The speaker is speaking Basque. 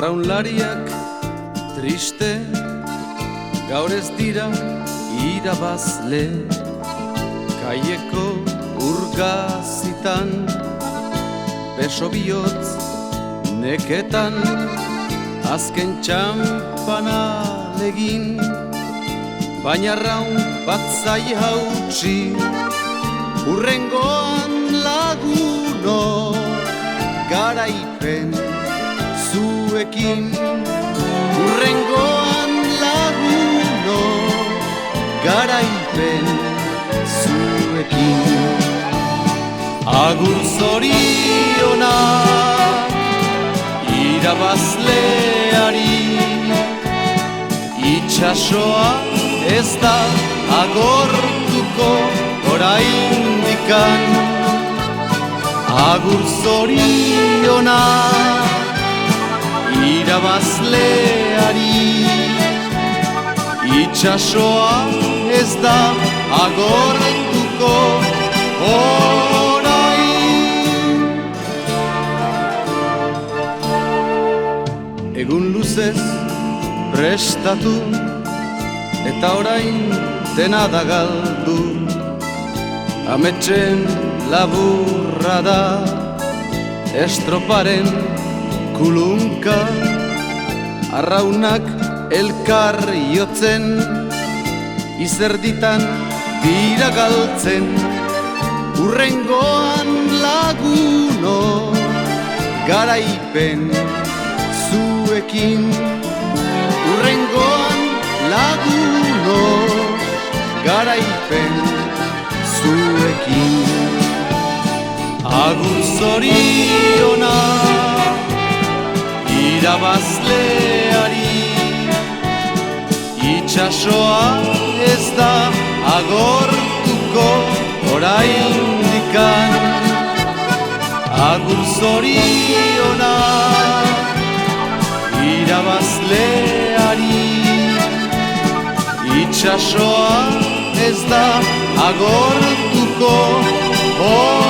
Arraunlariak triste, gaur ez dira irabazle. Kaieko urgazitan, beso bihotz neketan, azken txampana legin, baina arraun bat zai hautsi, hurrengoan laguno, garaipen zuekin. Hurrengoan laguno, garaipen zuekin. Agur zorionak irabazleari, itxasoa ez da agortuko oraindikan. Agur zorionak irabazleari, itxasoa ez da agortuko orain. Egun luzez prestatu, eta orain dena da galdu. Ametsen laburra da, estroparen kulunka, arraunak elkar jotzen, izerditan dira galtzen. Hurrengoan laguno, garaipen zuekin. Hurrengoan laguno, garaipen zuekin. Agur zorionak irabazleari, itxasoa ez da agortuko oraindikan. Agur zorionak irabazleari, itxasoa ez da agortuko oraindikan.